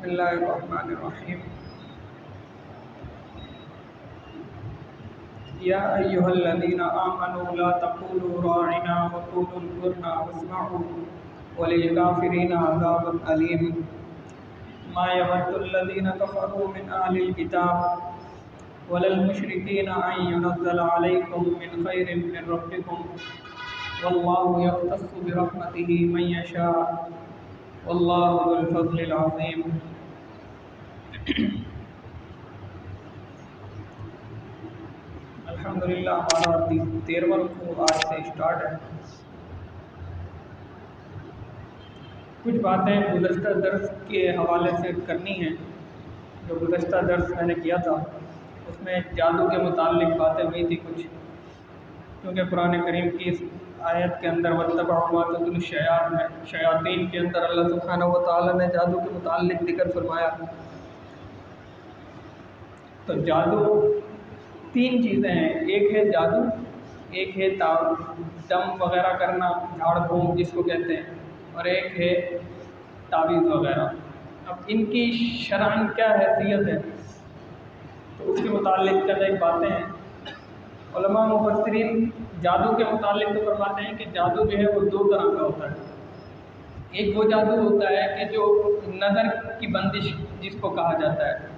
اللہ الرحمن الرحیم یا ایھا الذین آمنوا لا تقولوا راعنا وقولوا انظرنا واسمعوا وللکافرین عذاب علیم ما یود الذین کفروا من اہل الکتاب ولا المشرکین ان ینزل علیکم من خیر من ربکم واللہ یختص برحمتہ من یشاء واللہ ذو الفضل العظیم۔ الحمدللہ ہمارا 13واں رکوع آج سے اسٹارٹ ہے۔ کچھ باتیں گزشتہ درس کے حوالے سے کرنی ہیں۔ جو گزشتہ درس میں نے کیا تھا اس میں جادو کے متعلق باتیں ہوئی تھی کچھ، کیونکہ قرآن کریم کی اس آیت کے اندر واتبعوا ما تتلو الشیاطین کے اندر اللہ سبحانہ و تعالیٰ نے جادو کے متعلق ذکر فرمایا۔ تو جادو تین چیزیں ہیں، ایک ہے جادو، ایک ہے دم وغیرہ کرنا، جھاڑ پھونک جس کو کہتے ہیں، اور ایک ہے تعویذ وغیرہ۔ اب ان کی شرعاً کیا حیثیت ہے تو اس کے متعلق چند ایک باتیں ہیں۔ علماء مفسرین جادو کے متعلق تو فرماتے ہیں کہ جادو جو ہے وہ دو طرح کا ہوتا ہے۔ ایک وہ جادو ہوتا ہے کہ جو نظر کی بندش جس کو کہا جاتا ہے،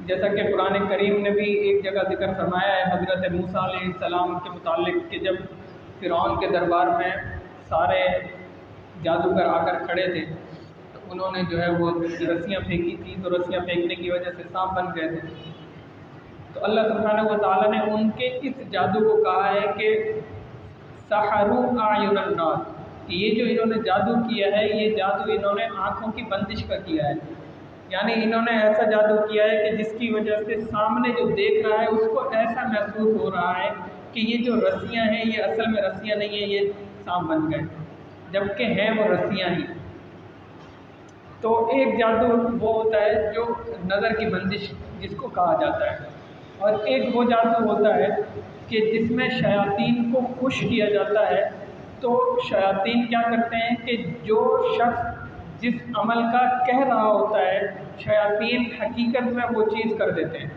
جیسا کہ قرآن کریم نے بھی ایک جگہ ذکر فرمایا ہے حضرت موسیٰ علیہ السلام کے متعلق کہ جب فرعون کے دربار میں سارے جادوگر آ کر کھڑے تھے تو انہوں نے جو ہے وہ رسیاں پھینکی تھی، تو رسیاں پھینکنے کی وجہ سے سانپ بن گئے تھے۔ تو اللہ سبحانہ و تعالیٰ نے ان کے اس جادو کو کہا ہے کہ سحروا اعین الناس، کہ یہ جو انہوں نے جادو کیا ہے یہ جادو انہوں نے آنکھوں کی بندش کا کیا ہے، یعنی انہوں نے ایسا جادو کیا ہے کہ جس کی وجہ سے سامنے جو دیکھ رہا ہے اس کو ایسا محسوس ہو رہا ہے کہ یہ جو رسیاں ہیں یہ اصل میں رسیاں نہیں ہیں، یہ سانپ بن گئے جبکہ ہیں وہ رسیاں ہی۔ تو ایک جادو وہ ہوتا ہے جو نظر کی بندش جس کو کہا جاتا ہے، اور ایک وہ جادو ہوتا ہے کہ جس میں شیاطین کو خوش کیا جاتا ہے۔ تو شیاطین کیا کرتے ہیں کہ جو شخص جس عمل کا کہہ رہا ہوتا ہے شیاطین حقیقت میں وہ چیز کر دیتے ہیں،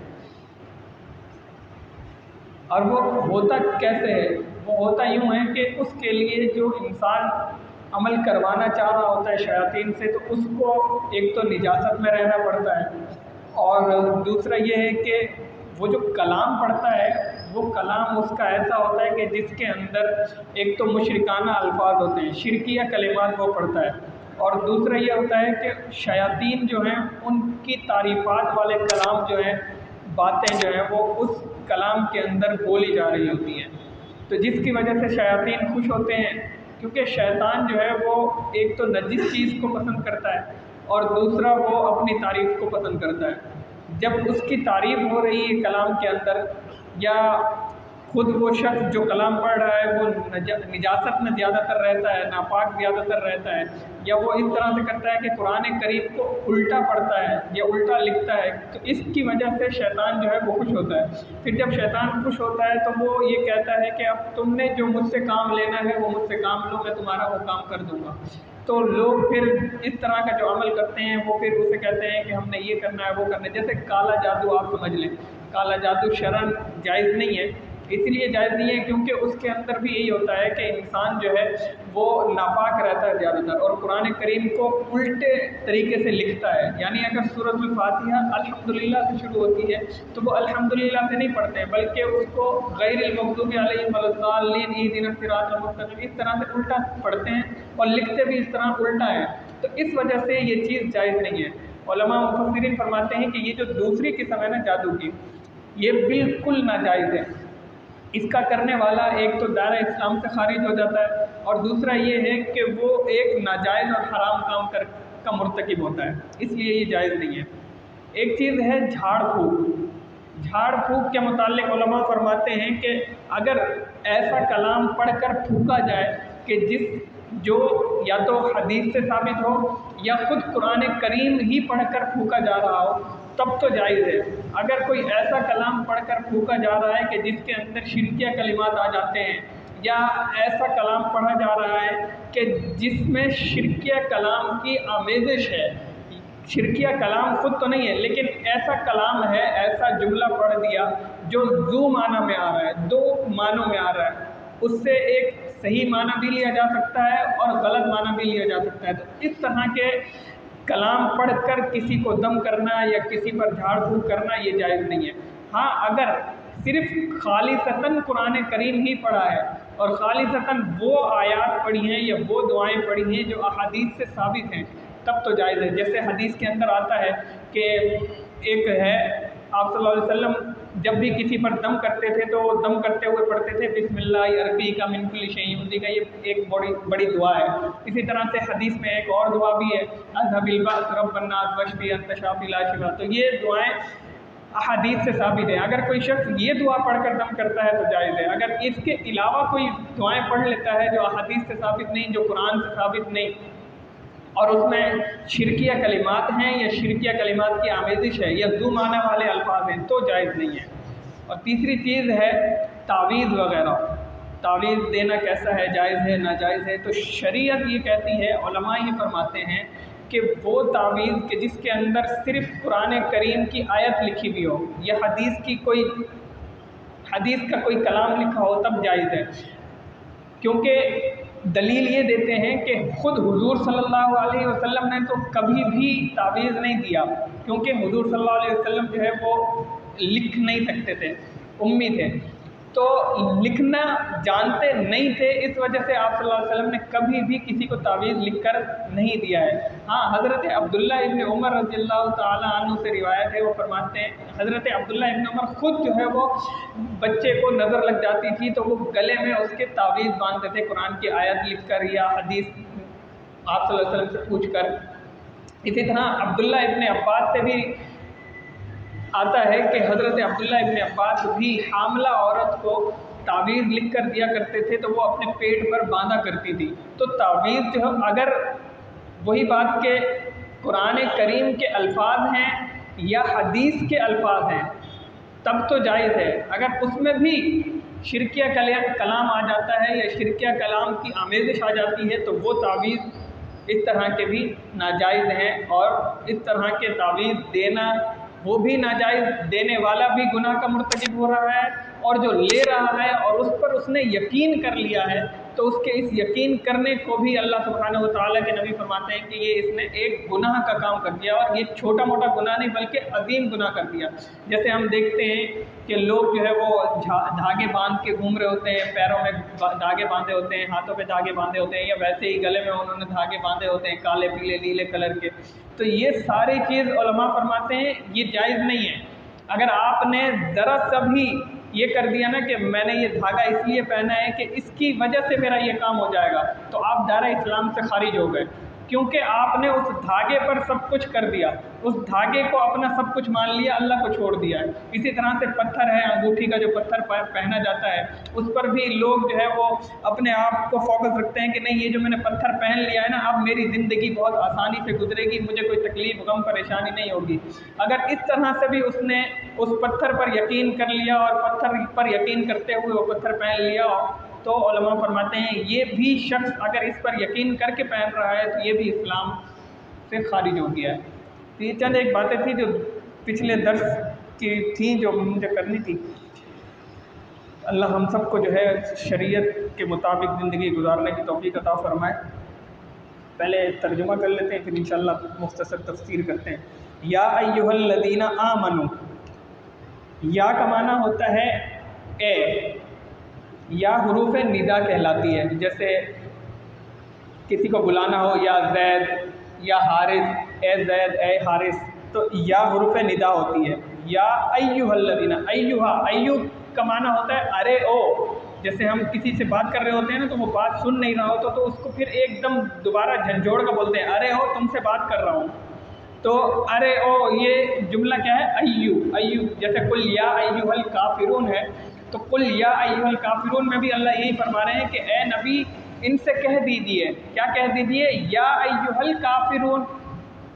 اور وہ ہوتا کیسے ہے؟ وہ ہوتا یوں ہے کہ اس کے لیے جو انسان عمل کروانا چاہ رہا ہوتا ہے شیاطین سے تو اس کو ایک تو نجاست میں رہنا پڑتا ہے، اور دوسرا یہ ہے کہ وہ جو کلام پڑھتا ہے وہ کلام اس کا ایسا ہوتا ہے کہ جس کے اندر ایک تو مشرکانہ الفاظ ہوتے ہیں، شرکیہ کلمات وہ پڑھتا ہے، اور دوسرا یہ ہوتا ہے کہ شیاطین جو ہیں ان کی تعریفات والے کلام جو ہیں، باتیں جو ہیں وہ اس کلام کے اندر بولی جا رہی ہوتی ہیں، تو جس کی وجہ سے شیاطین خوش ہوتے ہیں، کیونکہ شیطان جو ہے وہ ایک تو نجس چیز کو پسند کرتا ہے اور دوسرا وہ اپنی تعریف کو پسند کرتا ہے۔ جب اس کی تعریف ہو رہی ہے کلام کے اندر، یا خود وہ شخص جو کلام پڑھ رہا ہے وہ نجاست میں زیادہ تر رہتا ہے، ناپاک زیادہ تر رہتا ہے، یا وہ اس طرح سے کرتا ہے کہ قرآن کریم کو الٹا پڑھتا ہے یا الٹا لکھتا ہے، تو اس کی وجہ سے شیطان جو ہے وہ خوش ہوتا ہے۔ پھر جب شیطان خوش ہوتا ہے تو وہ یہ کہتا ہے کہ اب تم نے جو مجھ سے کام لینا ہے وہ مجھ سے کام لو، میں تمہارا وہ کام کر دوں گا۔ تو لوگ پھر اس طرح کا جو عمل کرتے ہیں وہ پھر اسے کہتے ہیں کہ ہم نے یہ کرنا ہے وہ کرنا ہے۔ جیسے کالا جادو آپ سمجھ لیں، کالا جادو شرعاً جائز نہیں ہے، اس لیے جائز نہیں ہے کیونکہ اس کے اندر بھی یہی ہوتا ہے کہ انسان جو ہے وہ ناپاک رہتا ہے زیادہ تر، اور قرآن کریم کو الٹے طریقے سے لکھتا ہے، یعنی اگر سورۃ الفاتحہ الحمدللہ سے شروع ہوتی ہے تو وہ الحمدللہ سے نہیں پڑھتے ہیں بلکہ اس کو غیر المغضوب علیہم ولا الضالین اہدنا الصراط المستقیم اس طرح سے الٹا پڑھتے ہیں، اور لکھتے بھی اس طرح الٹا ہے، تو اس وجہ سے یہ چیز جائز نہیں ہے۔ علماء مفسرین فرماتے ہیں کہ یہ جو دوسری قسم ہے نا جادو کی، یہ بالکل ناجائز ہے۔ اس کا کرنے والا ایک تو دائرہ اسلام سے خارج ہو جاتا ہے، اور دوسرا یہ ہے کہ وہ ایک ناجائز اور حرام کام کا مرتکب ہوتا ہے، اس لیے یہ جائز نہیں ہے۔ ایک چیز ہے جھاڑ پھونک۔ جھاڑ پھونک کے متعلق علماء فرماتے ہیں کہ اگر ایسا کلام پڑھ کر پھونکا جائے کہ جو یا تو حدیث سے ثابت ہو یا خود قرآن کریم ہی پڑھ کر پھونکا جا رہا ہو تب تو جائز ہے۔ اگر کوئی ایسا کلام پڑھ کر پھونکا جا رہا ہے کہ جس کے اندر شرکیہ کلمات آ جاتے ہیں، یا ایسا کلام پڑھا جا رہا ہے کہ جس میں شرکیہ کلام کی آمیزش ہے، شرکیہ کلام خود تو نہیں ہے، لیکن ایسا کلام ہے، ایسا جملہ پڑھ دیا جو دو معنی میں آ رہا ہے، دو معنوں میں آ رہا ہے، اس سے ایک صحیح معنی بھی لیا جا سکتا ہے اور غلط معنی بھی لیا جا سکتا ہے۔ تو اس طرح کے کلام پڑھ کر کسی کو دم کرنا یا کسی پر جھاڑ پھونک کرنا یہ جائز نہیں ہے۔ ہاں اگر صرف خالصتاً قرآن کریم ہی پڑھا ہے اور خالصتاً وہ آیات پڑھی ہیں یا وہ دعائیں پڑھی ہیں جو احادیث سے ثابت ہیں تب تو جائز ہے۔ جیسے حدیث کے اندر آتا ہے کہ ایک ہے آپ صلی اللہ علیہ وسلم جب بھی کسی پر دم کرتے تھے تو وہ دم کرتے ہوئے پڑھتے تھے بسم اللہ عربی کا من کل شیء یؤذی کا، یہ ایک بڑی دعا ہے۔ اسی طرح سے حدیث میں ایک اور دعا بھی ہے اذهب البأس رب الناس واشفی انت شافی لا شفا، تو یہ دعائیں احادیث سے ثابت ہیں۔ اگر کوئی شخص یہ دعا پڑھ کر دم کرتا ہے تو جائز ہے۔ اگر اس کے علاوہ کوئی دعائیں پڑھ لیتا ہے جو احادیث سے ثابت نہیں، جو قرآن سے ثابت نہیں، اور اس میں شرکیہ کلمات ہیں یا شرکیہ کلمات کی آمیزش ہے یا دو معنی والے الفاظ ہیں تو جائز نہیں ہے۔ اور تیسری چیز ہے تعویذ وغیرہ، تعویذ دینا کیسا ہے، جائز ہے ناجائز ہے؟ تو شریعت یہ کہتی ہے، علماء یہ فرماتے ہیں کہ وہ تعویذ کہ جس کے اندر صرف قرآن کریم کی آیت لکھی ہوئی ہو یا حدیث کا کوئی کلام لکھا ہو تب جائز ہے، کیونکہ دلیل یہ دیتے ہیں کہ خود حضور صلی اللہ علیہ وسلم نے تو کبھی بھی تعویذ نہیں دیا، کیونکہ حضور صلی اللہ علیہ وسلم جو ہے وہ لکھ نہیں سکتے تھے، امی تھے، تو لکھنا جانتے نہیں تھے، اس وجہ سے آپ صلی اللہ علیہ وسلم نے کبھی بھی کسی کو تعویذ لکھ کر نہیں دیا ہے۔ ہاں حضرت عبداللہ ابن عمر رضی اللہ تعالیٰ عنہ سے روایت ہے، وہ فرماتے ہیں حضرت عبداللہ ابن عمر خود جو ہے وہ بچے کو نظر لگ جاتی تھی تو وہ گلے میں اس کے تعویذ باندھتے تھے قرآن کی آیت لکھ کر یا حدیث آپ صلی اللہ علیہ وسلم سے پوچھ کر۔ اسی طرح عبداللہ ابن عباس سے بھی آتا ہے کہ حضرت عبداللہ ابن عباس بھی حاملہ عورت کو تعویذ لکھ کر دیا کرتے تھے تو وہ اپنے پیٹ پر باندھا کرتی تھی۔ تو تعویذ جو ہے اگر وہی بات کہ قرآن کریم کے الفاظ ہیں یا حدیث کے الفاظ ہیں تب تو جائز ہے، اگر اس میں بھی شرکیہ کلام آ جاتا ہے یا شرکیہ کلام کی آمیزش آ جاتی ہے تو وہ تعویذ اس طرح کے بھی ناجائز ہیں، اور اس طرح کے تعویذ دینا وہ بھی ناجائز، دینے والا بھی گناہ کا مرتکب ہو رہا ہے اور جو لے رہا ہے اور اس پر اس نے یقین کر لیا ہے تو اس کے اس یقین کرنے کو بھی اللہ سبحانہ و تعالیٰ کے نبی فرماتے ہیں کہ یہ اس نے ایک گناہ کا کام کر دیا، اور یہ چھوٹا موٹا گناہ نہیں بلکہ عظیم گناہ کر دیا۔ جیسے ہم دیکھتے ہیں کہ لوگ جو ہے وہ دھاگے باندھ کے گھوم رہے ہوتے ہیں، پیروں میں دھاگے باندھے ہوتے ہیں، ہاتھوں پہ دھاگے باندھے ہوتے ہیں، یا ویسے ہی گلے میں انہوں نے دھاگے باندھے ہوتے ہیں کالے پیلے نیلے کلر کے، تو یہ ساری چیز علماء فرماتے ہیں یہ جائز نہیں ہے۔ اگر آپ نے ذرا سا بھی یہ کر دیا نا کہ میں نے یہ دھاگا اس لیے پہنا ہے کہ اس کی وجہ سے میرا یہ کام ہو جائے گا، تو آپ دائرہ اسلام سے خارج ہو گئے، کیونکہ آپ نے اس دھاگے پر سب کچھ کر دیا، اس دھاگے کو اپنا سب کچھ مان لیا، اللہ کو چھوڑ دیا ہے۔ اسی طرح سے پتھر ہے، انگوٹھی کا جو پتھر پہنا جاتا ہے اس پر بھی لوگ جو ہے وہ اپنے آپ کو فوکس رکھتے ہیں کہ نہیں یہ جو میں نے پتھر پہن لیا ہے نا اب میری زندگی بہت آسانی سے گزرے گی، مجھے کوئی تکلیف غم پریشانی نہیں ہوگی۔ اگر اس طرح سے بھی اس نے اس پتھر پر یقین کر لیا اور پتھر پر یقین کرتے ہوئے وہ پتھر پہن لیا تو علماء فرماتے ہیں یہ بھی شخص اگر اس پر یقین کر کے پہن رہا ہے تو یہ بھی اسلام سے خارج ہو گیا ہے۔ تو یہ چند ایک باتیں تھیں جو پچھلے درس کی تھیں جو مجھے کرنی تھی۔ اللہ ہم سب کو جو ہے شریعت کے مطابق زندگی گزارنے کی توفیق عطا فرمائے۔ پہلے ترجمہ کر لیتے ہیں پھر انشاءاللہ مختصر تفسیر کرتے ہیں۔ یا ایھا الذین آمنوا، یا کا معنی ہوتا ہے اے، یا حروف ندا کہلاتی ہے، جیسے کسی کو بلانا ہو یا زید یا حارث، اے زید اے حارث، تو یا حروف ندا ہوتی ہے۔ یا ایھا الذین، ایھا کا معنی ہوتا ہے ارے او، جیسے ہم کسی سے بات کر رہے ہوتے ہیں نا تو وہ بات سن نہیں رہا ہوتا تو اس کو پھر ایک دم دوبارہ جھنجھوڑ کر بولتے ہیں ارے او تم سے بات کر رہا ہوں، تو ارے او یہ جملہ کیا ہے ایو، جیسے قل یا ایھا الکافرون ہے تو قل یا ایھا الکافرون میں بھی اللہ یہی فرما رہے ہیں کہ اے نبی ان سے کہہ دیجیے، کیا کہہ دیجیے؟ یا ایھا الکافرون،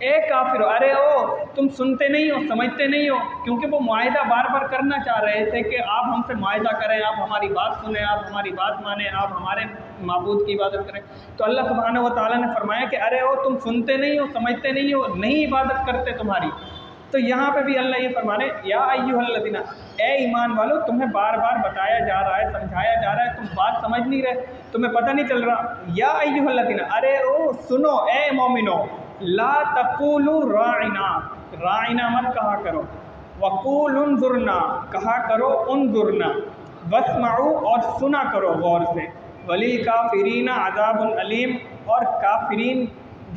اے کافرو، ارے او تم سنتے نہیں ہو، سمجھتے نہیں ہو، کیونکہ وہ معاہدہ بار بار کرنا چاہ رہے تھے کہ آپ ہم سے معاہدہ کریں، آپ ہماری بات سنیں، آپ ہماری بات مانیں، آپ ہمارے معبود کی عبادت کریں۔ تو اللہ سبحانہ و تعالیٰ نے فرمایا کہ ارے او تم سنتے نہیں ہو، سمجھتے نہیں ہو، نہیں عبادت کرتے تمہاری۔ تو یہاں پہ بھی اللہ یہ فرمانے یا ایھا الذین، اے ایمان والو، تمہیں بار بار بتایا جا رہا ہے، سمجھایا جا رہا ہے، تم بات سمجھ نہیں رہے، تمہیں پتہ نہیں چل رہا۔ یا ایھا الذین، ارے او سنو اے مومنو، لا تقولوا راعنا، راعنا مت کہا کرو، وقولوا انظرنا، کہا کرو انظرنا، واسمعوا، اور سنا کرو غور سے، وللکافرین عذاب علیم، اور کافرین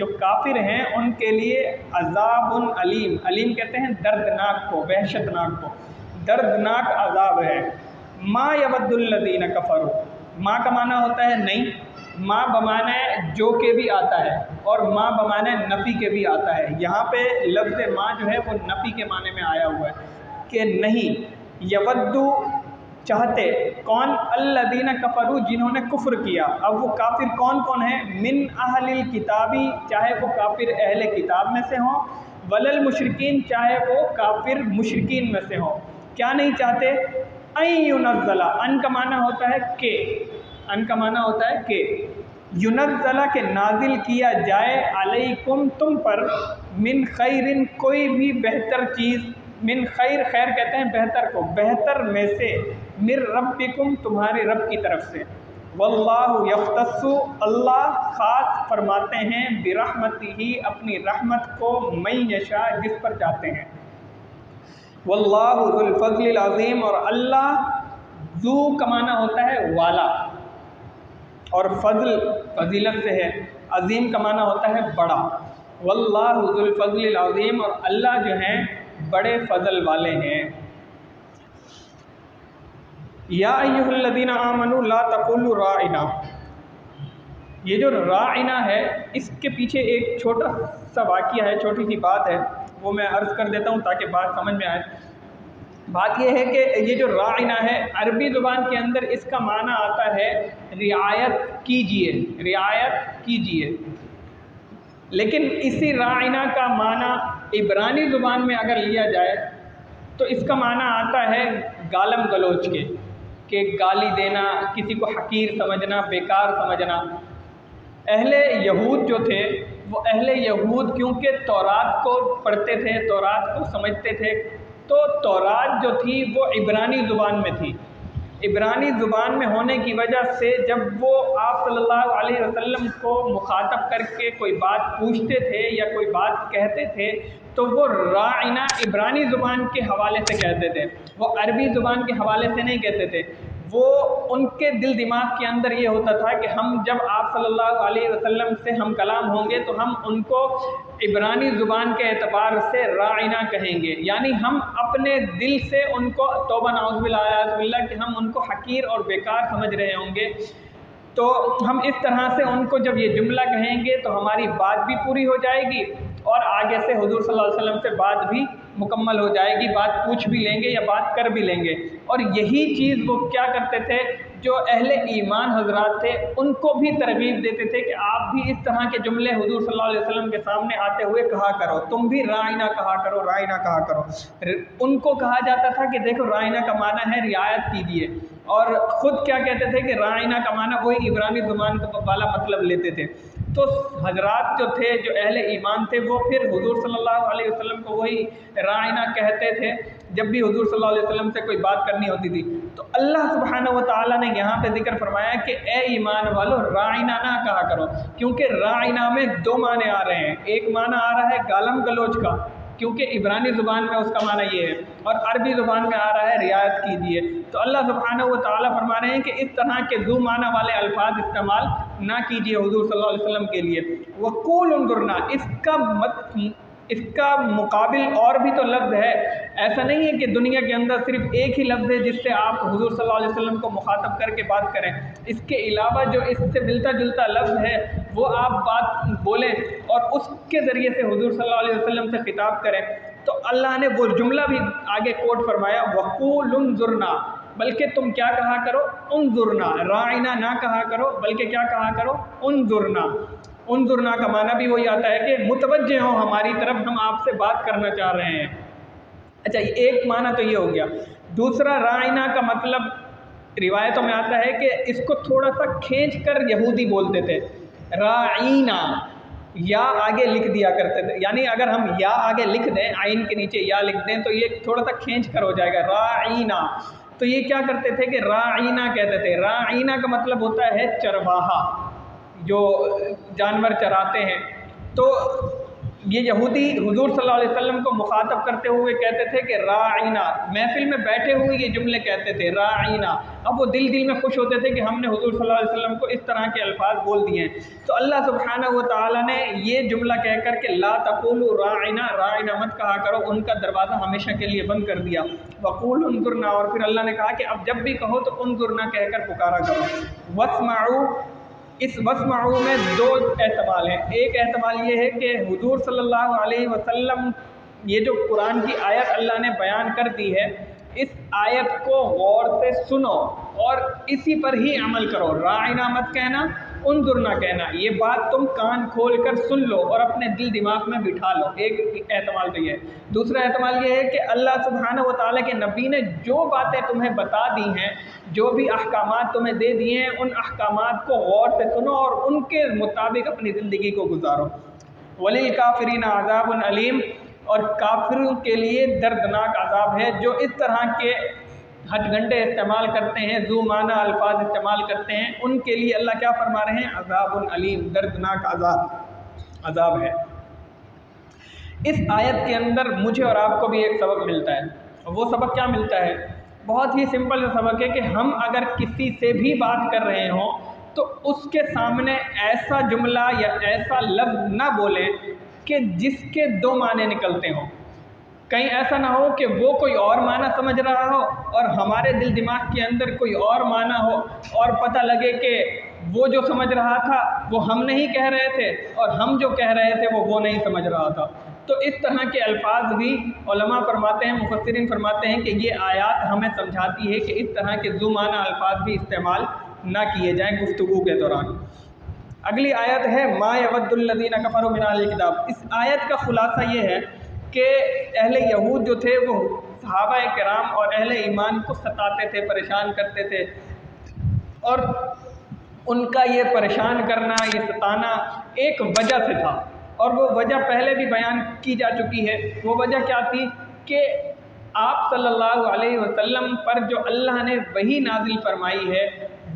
جو کافر ہیں ان کے لیے عذاب علیم، علیم کہتے ہیں دردناک کو، وحشتناک کو، دردناک عذاب ہے۔ ما یود الذین کفروا، ما کا معنی ہوتا ہے نہیں، ما بمعنی جو کے بھی آتا ہے، اور ما بمعنی نفی کے بھی آتا ہے۔ یہاں پہ لفظ ما جو ہے وہ نفی کے معنی میں آیا ہوا ہے کہ نہیں، یودو چاہتے، کون؟ الذین کفروا، جنہوں نے کفر کیا۔ اب وہ کافر کون کون ہیں؟ من اہل الکتابی، چاہے وہ کافر اہل کتاب میں سے ہوں، وللمشرکین، چاہے وہ کافر مشرکین میں سے ہوں۔ کیا نہیں چاہتے؟ ان ینزل، ان کا معنی ہوتا ہے کہ، ان کا معنی ہوتا ہے کہ، ینزل کے نازل کیا جائے، علیکم تم پر، من خیر کوئی بھی بہتر چیز، من خیر، خیر کہتے ہیں بہتر کو، بہتر میں سے، من ربکم تمہارے رب کی طرف سے، واللہ یختص، اللہ خاص فرماتے ہیں، برحمتہ اپنی رحمت کو، من یشاء جس پر چاہتے ہیں، واللہ ذو الفضل العظیم، اور اللہ ذو کا معنی ہوتا ہے والا، اور فضل فضیلت سے ہے، عظیم کا معنی ہوتا ہے بڑا، واللہ ذو الفضل العظیم، اور اللہ جو ہیں بڑے فضل والے ہیں۔ یا ایھا الذین آمنوا لا تقولوا راعنا، یہ جو راعنا ہے اس کے پیچھے ایک چھوٹا سا واقعہ ہے، چھوٹی سی بات ہے، وہ میں عرض کر دیتا ہوں تاکہ بات سمجھ میں آئے۔ بات یہ ہے کہ یہ جو راعنا ہے عربی زبان کے اندر اس کا معنی آتا ہے رعایت کیجیے، رعایت کیجیے، لیکن اسی راعنا کا معنی عبرانی زبان میں اگر لیا جائے تو اس کا معنی آتا ہے گالم گلوچ کے، کہ گالی دینا، کسی کو حقیر سمجھنا، بیکار سمجھنا۔ اہل یہود جو تھے وہ اہل یہود کیونکہ تورات کو پڑھتے تھے، تورات کو سمجھتے تھے، تو تورات جو تھی وہ عبرانی زبان میں تھی۔ عبرانی زبان میں ہونے کی وجہ سے جب وہ آپ صلی اللہ علیہ وسلم کو مخاطب کر کے کوئی بات پوچھتے تھے یا کوئی بات کہتے تھے تو وہ راعنا عبرانی زبان کے حوالے سے کہتے تھے، وہ عربی زبان کے حوالے سے نہیں کہتے تھے۔ وہ ان کے دل دماغ کے اندر یہ ہوتا تھا کہ ہم جب آپ صلی اللہ علیہ وسلم سے ہم کلام ہوں گے تو ہم ان کو عبرانی زبان کے اعتبار سے راعنا کہیں گے، یعنی ہم اپنے دل سے ان کو، توبہ نعوذ باللہ اعوذ باللہ، کہ ہم ان کو حقیر اور بیکار سمجھ رہے ہوں گے، تو ہم اس طرح سے ان کو جب یہ جملہ کہیں گے تو ہماری بات بھی پوری ہو جائے گی اور آگے سے حضور صلی اللہ علیہ وسلم سے بات بھی مکمل ہو جائے گی، بات پوچھ بھی لیں گے یا بات کر بھی لیں گے۔ اور یہی چیز وہ کیا کرتے تھے، جو اہل ایمان حضرات تھے ان کو بھی ترغیب دیتے تھے کہ آپ بھی اس طرح کے جملے حضور صلی اللہ علیہ وسلم کے سامنے آتے ہوئے کہا کرو، تم بھی راعنا کہا کرو، راعنا کہا کرو۔ ان کو کہا جاتا تھا کہ دیکھو راعنا کا معنی ہے رعایت کیجیے، اور خود کیا کہتے تھے کہ راعنا کا معنی وہی عبرانی زبان والا مطلب لیتے تھے۔ تو حضرات جو تھے، جو اہل ایمان تھے، وہ پھر حضور صلی اللہ علیہ وسلم کو وہی راعنا کہتے تھے جب بھی حضور صلی اللہ علیہ وسلم سے کوئی بات کرنی ہوتی تھی۔ تو اللہ سبحانہ و تعالیٰ نے یہاں پہ ذکر فرمایا کہ اے ایمان والو راعنا نہ کہا کرو، کیونکہ راعنا میں دو معنی آ رہے ہیں، ایک معنی آ رہا ہے گالم گلوچ کا، کیونکہ عبرانی زبان میں اس کا معنی یہ ہے، اور عربی زبان میں آ رہا ہے رعایت کیجیے۔ تو اللہ سبحانہ و تعالیٰ فرما رہے ہیں کہ اس طرح کے ذو معنی والے الفاظ استعمال نہ کیجیے حضور صلی اللہ علیہ وسلم کے لیے۔ وقول انظرنا، اس کا مقابل اور بھی تو لفظ ہے، ایسا نہیں ہے کہ دنیا کے اندر صرف ایک ہی لفظ ہے جس سے آپ حضور صلی اللہ علیہ وسلم کو مخاطب کر کے بات کریں، اس کے علاوہ جو اس سے ملتا جلتا لفظ ہے وہ آپ بات بولیں اور اس کے ذریعے سے حضور صلی اللہ علیہ وسلم سے خطاب کریں۔ تو اللہ نے وہ جملہ بھی آگے کوٹ فرمایا، وقول انظرنا، بلکہ تم کیا کہا کرو، انظرنا، راعنا نہ کہا کرو بلکہ کیا کہا کرو، انظرنا۔ انظرنا کا معنی بھی وہی آتا ہے کہ متوجہ ہوں ہماری طرف، ہم آپ سے بات کرنا چاہ رہے ہیں۔ اچھا، ایک معنی تو یہ ہو گیا۔ دوسرا راعینا کا مطلب روایتوں میں آتا ہے کہ اس کو تھوڑا سا کھینچ کر یہودی بولتے تھے، راعینا، یا آگے لکھ دیا کرتے تھے، یعنی اگر ہم یا آگے لکھ دیں، عین کے نیچے یا لکھ دیں تو یہ تھوڑا سا کھینچ کر ہو جائے گا راعینا۔ تو یہ کیا کرتے تھے کہ راعینا کہتے تھے۔ راعینا کا مطلب ہوتا ہے چرواہا، جو جانور چراتے ہیں۔ تو یہ یہودی حضور صلی اللہ علیہ وسلم کو مخاطب کرتے ہوئے کہتے تھے کہ راعینا، محفل میں بیٹھے ہوئے یہ جملے کہتے تھے راعینا۔ اب وہ دل میں خوش ہوتے تھے کہ ہم نے حضور صلی اللہ علیہ وسلم کو اس طرح کے الفاظ بول دیے ہیں۔ تو اللہ سبحانہ و تعالیٰ نے یہ جملہ کہہ کر کے لا تقولوا راعینا، راعینا مت کہا کرو، ان کا دروازہ ہمیشہ کے لیے بند کر دیا۔ وقولوا انظرنا، اور پھر اللہ نے کہا کہ اب جب بھی کہو تو انظرنا کہہ کر پکارا کرو۔ واسمعوا، اس واسمعوا میں دو احتمال ہیں۔ ایک احتمال یہ ہے کہ حضور صلی اللہ علیہ وسلم، یہ جو قرآن کی آیت اللہ نے بیان کر دی ہے، اس آیت کو غور سے سنو اور اسی پر ہی عمل کرو۔ راعینا مت کہنا، انظرنا کہنا، یہ بات تم کان کھول کر سن لو اور اپنے دل دماغ میں بٹھا لو۔ ایک احتمال تو یہ ہے۔ دوسرا احتمال یہ ہے کہ اللہ سبحانہ و تعالیٰ کے نبی نے جو باتیں تمہیں بتا دی ہیں، جو بھی احکامات تمہیں دے دیے ہیں، ان احکامات کو غور سے سنو اور ان کے مطابق اپنی زندگی کو گزارو۔ وَلِلْكَافِرِينَ عَذَابٌ عَلِيمٌ، اور کافروں کے لیے دردناک عذاب ہے جو اس طرح کے ہٹ گھنٹے استعمال کرتے ہیں، ذو معنی الفاظ استعمال کرتے ہیں، ان کے لیے اللہ کیا فرما رہے ہیں؟ عذاب علیم، دردناک عذاب ہے۔ اس آیت کے اندر مجھے اور آپ کو بھی ایک سبق ملتا ہے۔ وہ سبق کیا ملتا ہے؟ بہت ہی سمپل سا سبق ہے کہ ہم اگر کسی سے بھی بات کر رہے ہوں تو اس کے سامنے ایسا جملہ یا ایسا لفظ نہ بولیں کہ جس کے دو معنی نکلتے ہوں۔ کہیں ایسا نہ ہو کہ وہ کوئی اور معنی سمجھ رہا ہو اور ہمارے دل دماغ کے اندر کوئی اور معنی ہو، اور پتہ لگے کہ وہ جو سمجھ رہا تھا وہ ہم نہیں کہہ رہے تھے اور ہم جو کہہ رہے تھے وہ نہیں سمجھ رہا تھا۔ تو اس طرح کے الفاظ بھی علماء فرماتے ہیں، مفسرین فرماتے ہیں کہ یہ آیات ہمیں سمجھاتی ہے کہ اس طرح کے ذو معنی الفاظ بھی استعمال نہ کیے جائیں گفتگو کے دوران۔ اگلی آیت ہے ما یود الذین کفروا من اہل الکتاب۔ اس آیت کا خلاصہ یہ ہے کہ اہل یہود جو تھے وہ صحابہ کرام اور اہل ایمان کو ستاتے تھے، پریشان کرتے تھے، اور ان کا یہ پریشان کرنا، یہ ستانا ایک وجہ سے تھا، اور وہ وجہ پہلے بھی بیان کی جا چکی ہے۔ وہ وجہ کیا تھی کہ آپ صلی اللہ علیہ وسلم پر جو اللہ نے وحی نازل فرمائی ہے،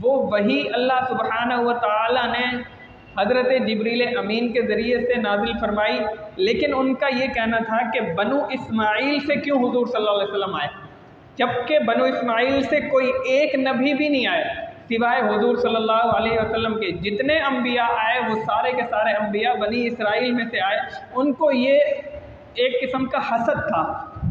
وہ وحی اللہ سبحانہ و تعالیٰ نے حضرت جبریل امین کے ذریعے سے نازل فرمائی، لیکن ان کا یہ کہنا تھا کہ بنو اسماعیل سے کیوں حضور صلی اللہ علیہ وسلم آئے، جبکہ بنو اسماعیل سے کوئی ایک نبی بھی نہیں آئے سوائے حضور صلی اللہ علیہ وسلم کے۔ جتنے انبیاء آئے وہ سارے کے سارے انبیاء بنی اسرائیل میں سے آئے۔ ان کو یہ ایک قسم کا حسد تھا،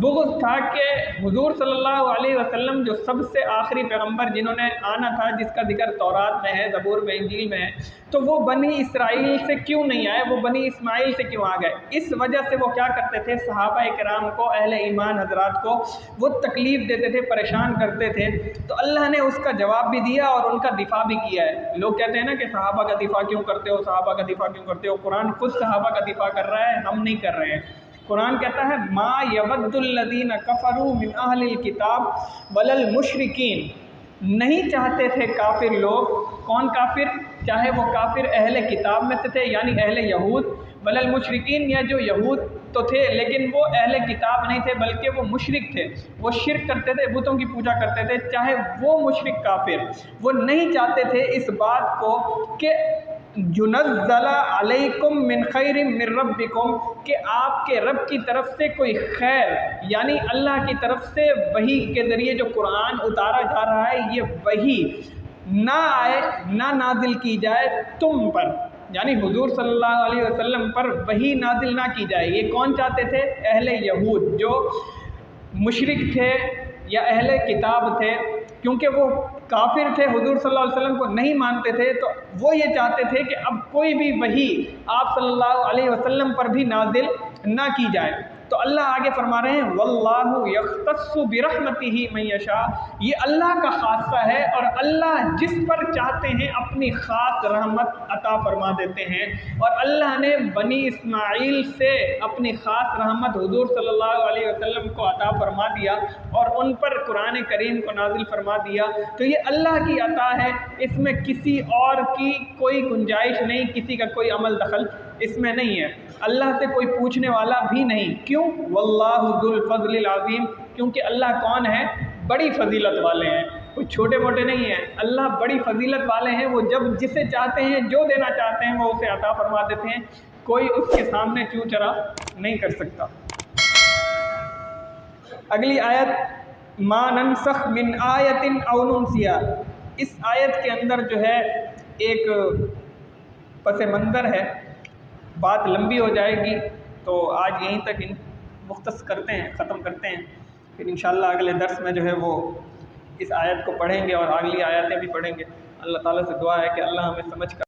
بغض تھا کہ حضور صلی اللہ علیہ وسلم جو سب سے آخری پیغمبر جنہوں نے آنا تھا، جس کا ذکر تورات میں ہے، زبور میں، انجیل میں ہے، تو وہ بنی اسرائیل سے کیوں نہیں آئے، وہ بنی اسماعیل سے کیوں آ گئے۔ اس وجہ سے وہ کیا کرتے تھے، صحابہ کرام کو، اہل ایمان حضرات کو وہ تکلیف دیتے تھے، پریشان کرتے تھے۔ تو اللہ نے اس کا جواب بھی دیا اور ان کا دفاع بھی کیا ہے۔ لوگ کہتے ہیں نا کہ صحابہ کا دفاع کیوں کرتے ہو، صحابہ کا دفاع کیوں کرتے ہو؟ قرآن خود صحابہ کا دفاع کر رہا ہے، ہم نہیں کر رہے ہیں۔ قرآن کہتا ہے ما یود الذین کفروا من اہل الکتاب ولا المشرکین، نہیں چاہتے تھے کافر لوگ، کون کافر؟ چاہے وہ کافر اہل کتاب میں سے تھے یعنی اہل یہود، ولا المشرکین، یا جو یہود تو تھے لیکن وہ اہل کتاب نہیں تھے بلکہ وہ مشرک تھے، وہ شرک کرتے تھے، بتوں کی پوجا کرتے تھے، چاہے وہ مشرک کافر، وہ نہیں چاہتے تھے اس بات کو کہ يُنَزَّلَ عَلَيْكُم مِّن خَيْرٍ مِّن رَبِّكُم، کہ آپ کے رب کی طرف سے کوئی خیر، یعنی اللہ کی طرف سے وحی کے ذریعے جو قرآن اتارا جا رہا ہے، یہ وحی نہ آئے، نہ نازل کی جائے تم پر، یعنی حضور صلی اللہ علیہ وسلم پر وحی نازل نہ کی جائے۔ یہ کون چاہتے تھے؟ اہل یہود، جو مشرک تھے یا اہل کتاب تھے، کیونکہ وہ کافر تھے، حضور صلی اللہ علیہ وسلم کو نہیں مانتے تھے، تو وہ یہ چاہتے تھے کہ اب کوئی بھی وحی آپ صلی اللہ علیہ وسلم پر بھی نازل نہ کی جائے۔ تو اللہ آگے فرما رہے ہیں واللہ یختص برحمتہ من یشاء، یہ اللہ کا خاصہ ہے اور اللہ جس پر چاہتے ہیں اپنی خاص رحمت عطا فرما دیتے ہیں۔ اور اللہ نے بنی اسماعیل سے اپنی خاص رحمت حضور صلی اللہ علیہ وسلم کو عطا فرما دیا اور ان پر قرآن کریم کو نازل فرما دیا، تو یہ اللہ کی عطا ہے، اس میں کسی اور کی کوئی گنجائش نہیں، کسی کا کوئی عمل دخل اس میں نہیں ہے، اللہ سے کوئی پوچھنے والا بھی نہیں۔ کیوں؟ واللہ ذو الفضل العظیم، کیونکہ اللہ کون ہے؟ بڑی فضیلت والے ہیں، کوئی چھوٹے موٹے نہیں ہیں، اللہ بڑی فضیلت والے ہیں، وہ جب جسے چاہتے ہیں جو دینا چاہتے ہیں وہ اسے عطا فرما دیتے ہیں، کوئی اس کے سامنے چوں چرا نہیں کر سکتا۔ اگلی آیت ما ننسخ من آیت او ننسیہا، اس آیت کے اندر جو ہے ایک پس منظر ہے، بات لمبی ہو جائے گی تو آج یہیں تک مختص کرتے ہیں، ختم کرتے ہیں، پھر انشاءاللہ اگلے درس میں جو ہے وہ اس آیت کو پڑھیں گے اور اگلی آیتیں بھی پڑھیں گے۔ اللہ تعالیٰ سے دعا ہے کہ اللہ ہمیں سمجھ کر